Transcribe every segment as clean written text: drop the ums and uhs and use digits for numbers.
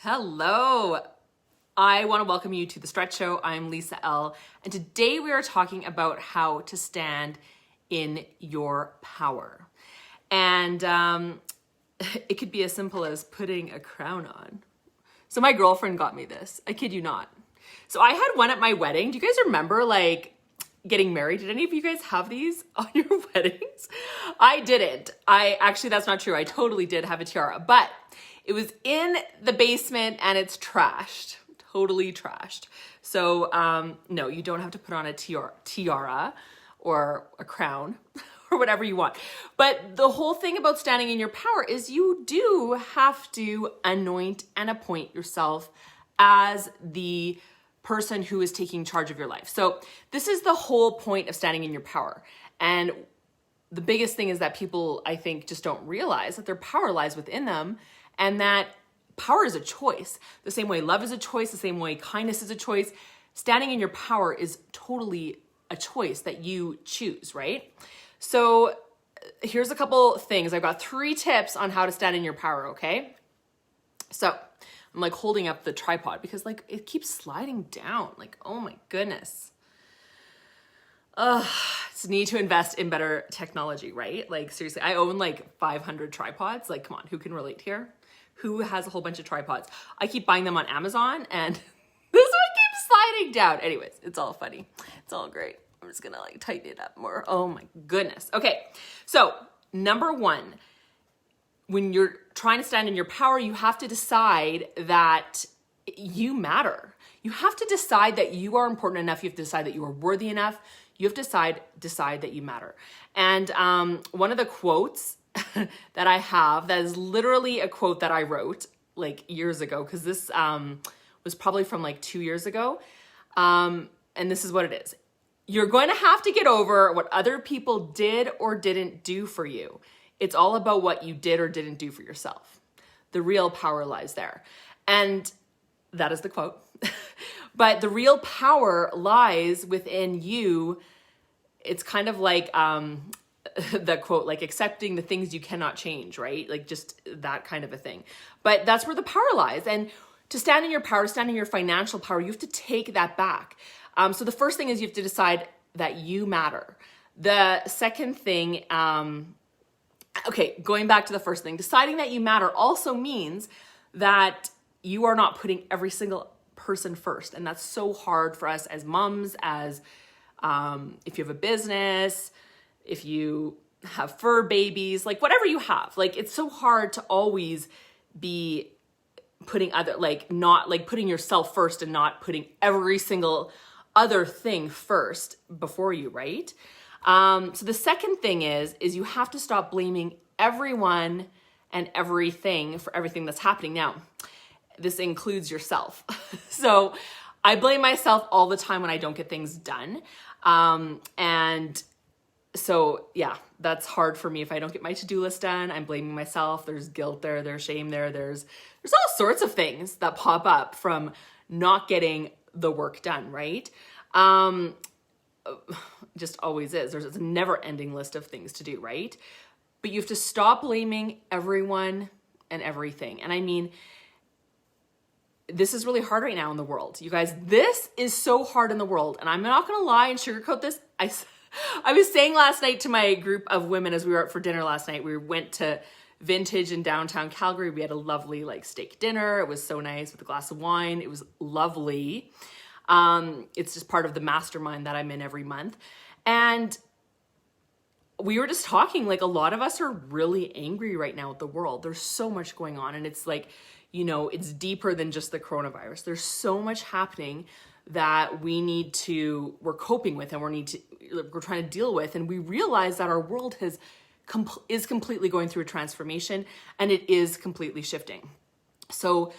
Hello. I want to welcome you to The Stretch Show. I'm Lisa L. And today we are talking about how to stand in your power. And it could be as simple as putting a crown on. So my girlfriend got me this. I kid you not. So I had one at my wedding. Do you guys remember getting married? Did any of you guys have these on your weddings? I didn't. That's not true. I totally did have a tiara, but it was in the basement and it's trashed, totally trashed. So no, you don't have to put on a tiara or a crown or whatever you want. But the whole thing about standing in your power is you do have to anoint and appoint yourself as the person who is taking charge of your life. So this is the whole point of standing in your power. And the biggest thing is that people, I think, just don't realize that their power lies within them and that power is a choice. The same way love is a choice, the same way kindness is a choice. Standing in your power is totally a choice that you choose, right? So here's a couple things. I've got 3 tips on how to stand in your power, okay? So I'm holding up the tripod because it keeps sliding down. Oh my goodness. Just need to invest in better technology, right? Seriously, I own 500 tripods. Come on, who can relate here? Who has a whole bunch of tripods? I keep buying them on Amazon and this one keeps sliding down. Anyways, it's all funny. It's all great. I'm just gonna tighten it up more. Oh my goodness. Okay, so number 1, when you're trying to stand in your power, you have to decide that you matter. You have to decide that you are important enough. You have to decide that you are worthy enough. You have to decide that you matter. And one of the quotes that I have, that is literally a quote that I wrote years ago, because this was probably from 2 years ago. And this is what it is. You're going to have to get over what other people did or didn't do for you. It's all about what you did or didn't do for yourself. The real power lies there. And that is the quote. But the real power lies within you. It's kind of the quote, accepting the things you cannot change, right? Just that kind of a thing. But that's where the power lies. And to stand in your power, stand in your financial power, you have to take that back. So the first thing is you have to decide that you matter. The second thing, going back to the first thing, deciding that you matter also means that you are not putting every single person first. And that's so hard for us as moms, as if you have a business, if you have fur babies, whatever you have, it's so hard to always be putting putting yourself first and not putting every single other thing first before you, right? So the second thing is you have to stop blaming everyone and everything for everything that's happening. Now, this includes yourself. So I blame myself all the time when I don't get things done. And so yeah, that's hard for me. If I don't get my to-do list done, I'm blaming myself. There's guilt there, there's shame there, there's all sorts of things that pop up from not getting the work done, right? Just always is. There's a never-ending list of things to do, right? But you have to stop blaming everyone and everything. And I mean, this is really hard right now in the world. You guys, this is so hard in the world. And I'm not gonna lie and sugarcoat this. I was saying last night to my group of women as we were out for dinner last night, we went to Vintage in downtown Calgary. We had a lovely steak dinner. It was so nice with a glass of wine. It was lovely. It's just part of the mastermind that I'm in every month. And we were just talking, a lot of us are really angry right now at the world. There's so much going on. And it's it's deeper than just the coronavirus. There's so much happening that we're coping with and we're trying to deal with. And we realize that our world is completely going through a transformation and it is completely shifting. So,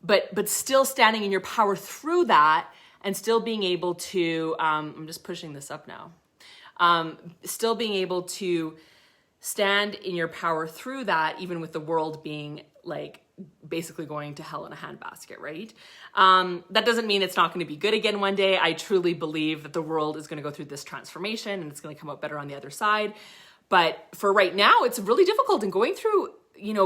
but still standing in your power through that and still being able to, I'm just pushing this up now, still being able to stand in your power through that, even with the world being basically going to hell in a handbasket, right? That doesn't mean it's not going to be good again one day. I truly believe that the world is going to go through this transformation and it's going to come out better on the other side. But for right now, it's really difficult and going through,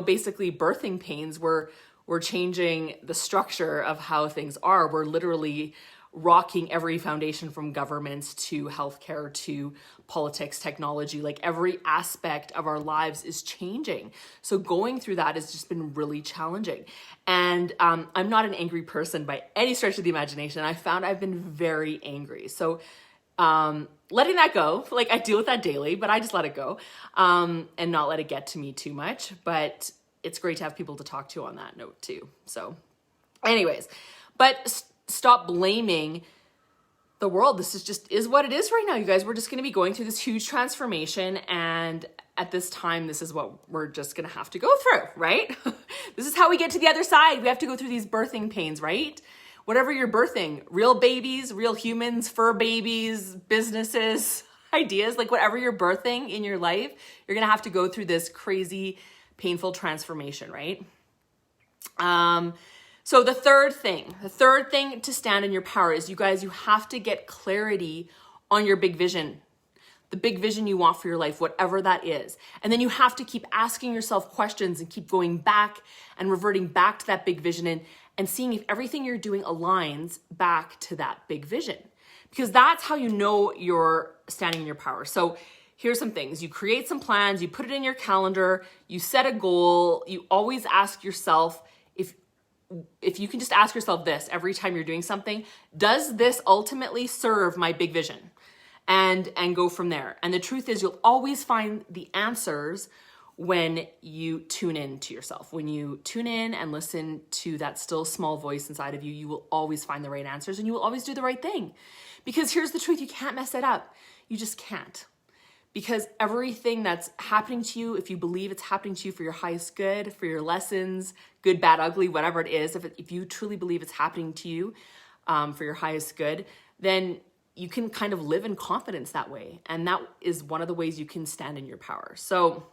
basically birthing pains where We're changing the structure of how things are. We're literally rocking every foundation from governments to healthcare to politics, technology, like every aspect of our lives is changing. So going through that has just been really challenging. And I'm not an angry person by any stretch of the imagination. I found I've been very angry. So letting that go, like I deal with that daily, but I just let it go and not let it get to me too much. But it's great to have people to talk to on that note too. So anyways, but stop blaming the world. This is what it is right now, you guys. We're just going to be going through this huge transformation. And at this time, this is what we're just going to have to go through, right? This is how we get to the other side. We have to go through these birthing pains, right? Whatever you're birthing, real babies, real humans, fur babies, businesses, ideas, like whatever you're birthing in your life, you're going to have to go through this crazy, painful transformation, right? So the third thing to stand in your power is, you guys, you have to get clarity on your big vision, the big vision you want for your life, whatever that is. And then you have to keep asking yourself questions and keep going back and reverting back to that big vision and seeing if everything you're doing aligns back to that big vision, because that's how you know you're standing in your power. So here's some things. You create some plans, you put it in your calendar, you set a goal. You always ask yourself, if you can just ask yourself this every time you're doing something, does this ultimately serve my big vision? And go from there. And the truth is, you'll always find the answers when you tune in to yourself. When you tune in and listen to that still small voice inside of you, you will always find the right answers and you will always do the right thing. Because here's the truth, you can't mess it up. You just can't. Because everything that's happening to you, if you believe it's happening to you for your highest good, for your lessons, good, bad, ugly, whatever it is, if you truly believe it's happening to you for your highest good, then you can kind of live in confidence that way. And that is one of the ways you can stand in your power. So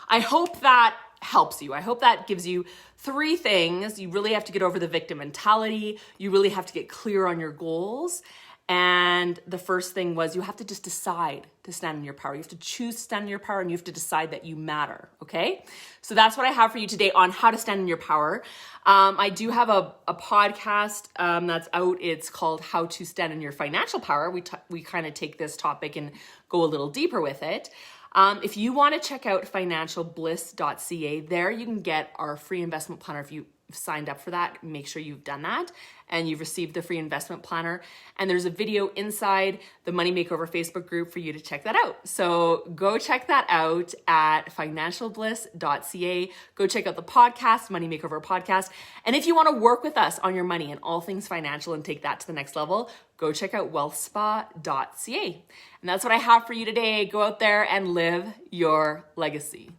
I hope that helps you. I hope that gives you 3 things. You really have to get over the victim mentality. You really have to get clear on your goals. And the first thing was, you have to just decide to stand in your power. You have to choose to stand in your power, and you have to decide that you matter, okay? So that's what I have for you today on how to stand in your power. I do have a podcast that's out. It's called How to Stand in Your Financial Power. We kind of take this topic and go a little deeper with it. If you want to check out financialbliss.ca, there you can get our free investment planner. If you've signed up for that, make sure you've done that and you've received the free investment planner. And there's a video inside the Money Makeover Facebook group for you to check that out. So go check that out at financialbliss.ca. Go check out the podcast, Money Makeover Podcast. And if you want to work with us on your money and all things financial and take that to the next level, go check out wealthspa.ca. And that's what I have for you today. Go out there and live your legacy.